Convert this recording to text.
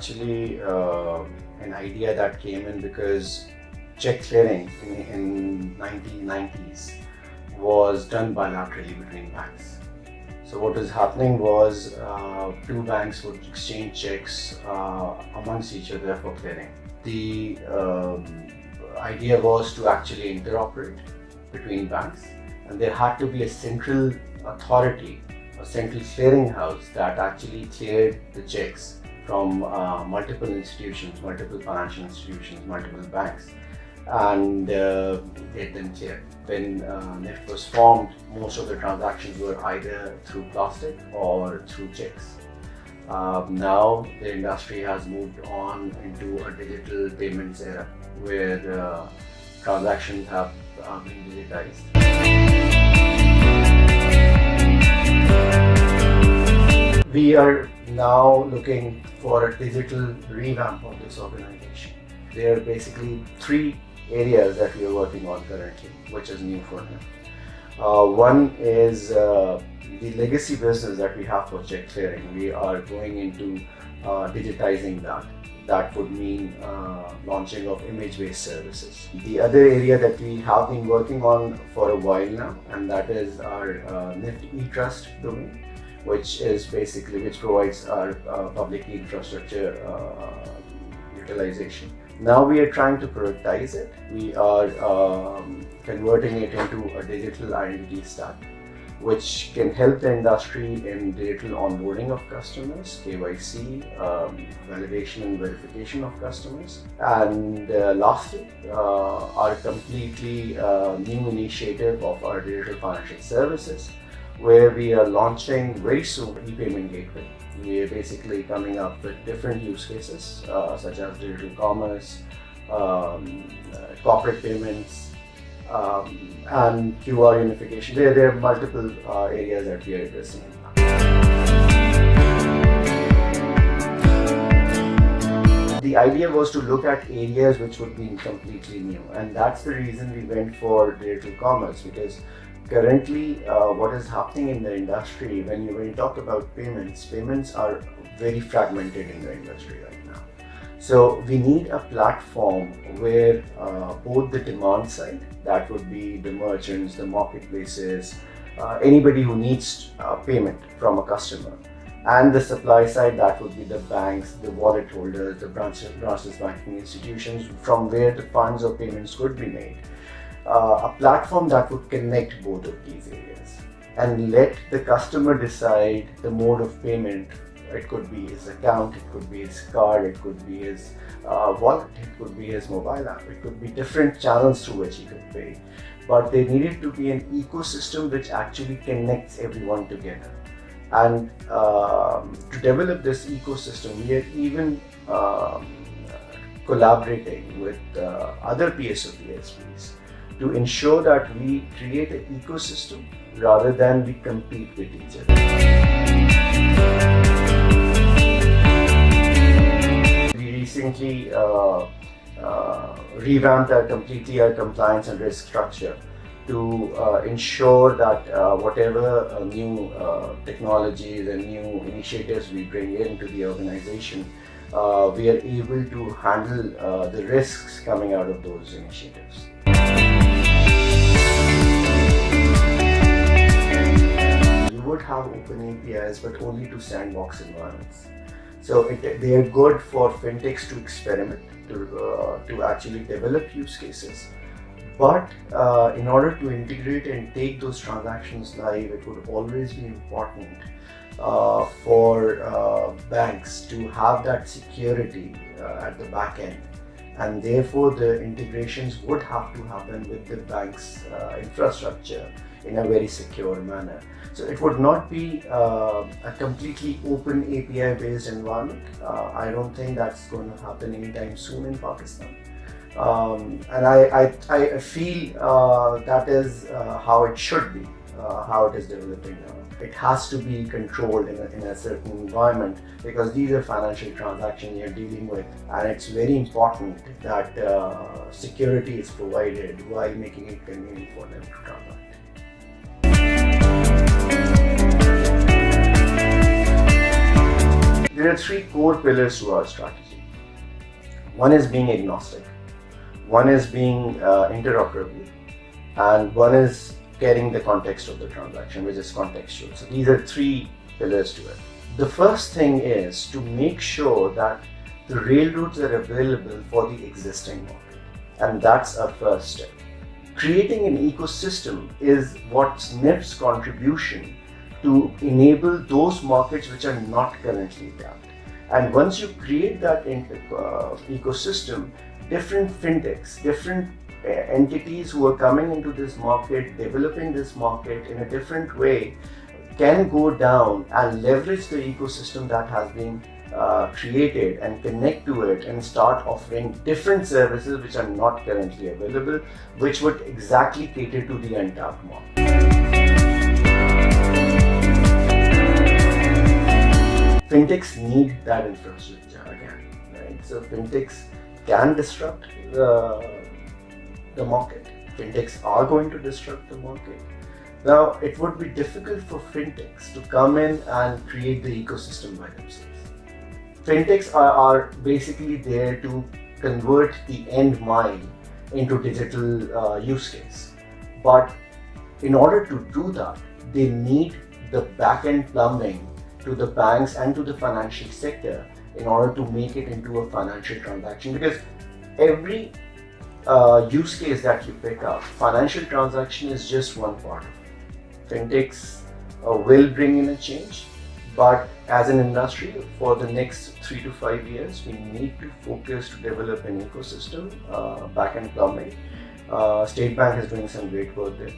actually an idea that came in because check clearing in 1990s was done bilaterally between banks. So what was happening was two banks would exchange checks amongst each other for clearing. The idea was to actually interoperate between banks, and there had to be a central authority, a central clearing house that actually cleared the checks from multiple institutions, multiple financial institutions, multiple banks, and get them cleared. When NiFT was formed, most of the transactions were either through plastic or through checks. Now the industry has moved on into a digital payments era where transactions have been digitized. We are now looking for a digital revamp of this organization. There are basically three areas that we are working on currently, which is new for now. One is the legacy business that we have for check clearing. We are going into digitizing that. That would mean launching of image-based services. The other area that we have been working on for a while now, and that is our NiFT eTrust domain, which provides our public infrastructure utilization. Now we are trying to productize it. We are converting it into a digital identity stack, which can help the industry in digital onboarding of customers, KYC, validation and verification of customers. And lastly, our completely new initiative of our digital financial services, where we are launching very soon e-payment gateway. We are basically coming up with different use cases such as digital commerce, corporate payments, and QR unification. There are multiple areas that we are addressing. The idea was to look at areas which would be completely new, and that's the reason we went for digital commerce, because currently what is happening in the industry, when you talk about payments are very fragmented in the industry right now. So we need a platform where both the demand side, that would be the merchants, the marketplaces, anybody who needs payment from a customer, and the supply side, that would be the banks, the wallet holders, the branchless banking institutions, from where the funds or payments could be made. A platform that would connect both of these areas and let the customer decide the mode of payment. It could be his account, it could be his card, it could be his wallet, it could be his mobile app, it could be different channels through which he could pay. But there needed to be an ecosystem which actually connects everyone together. And to develop this ecosystem, we are even collaborating with other PSOPSPs to ensure that we create an ecosystem rather than we compete with each other. We recently revamped our compliance and risk structure to ensure that whatever new technologies and new initiatives we bring into the organization, we are able to handle the risks coming out of those initiatives. You would have open APIs, but only to sandbox environments. So they are good for fintechs to experiment, to actually develop use cases. But in order to integrate and take those transactions live, it would always be important for banks to have that security at the back end. And therefore, the integrations would have to happen with the bank's infrastructure in a very secure manner. So it would not be a completely open API-based environment. I don't think that's going to happen anytime soon in Pakistan. And I feel that is how it should be, how it is developing now. It has to be controlled in a certain environment, because these are financial transactions you're dealing with, and it's very important that security is provided while making it convenient for them to transact. there are three core pillars to our strategy. One is being agnostic, one is being interoperable, and one is carrying the context of the transaction, which is contextual. So these are three pillars to it. The first thing is to make sure that the railroads are available for the existing market, and that's our first step. Creating an ecosystem is what's NiFT's contribution to enable those markets which are not currently tapped. And once you create that ecosystem, different fintechs, different entities who are coming into this market, developing this market in a different way, can go down and leverage the ecosystem that has been created and connect to it and start offering different services which are not currently available, which would exactly cater to the untapped market. Fintechs need that infrastructure again, right? So fintechs can disrupt the market. Fintechs are going to disrupt the market. Now, it would be difficult for fintechs to come in and create the ecosystem by themselves. Fintechs are basically there to convert the end mile into digital use case. But in order to do that, they need the back-end plumbing to the banks and to the financial sector in order to make it into a financial transaction. Because every use case that you pick up, financial transaction is just one part of it. Fintechs will bring in a change, but as an industry, for the next 3 to 5 years, we need to focus to develop an ecosystem, back-end plumbing. State Bank is doing some great work there.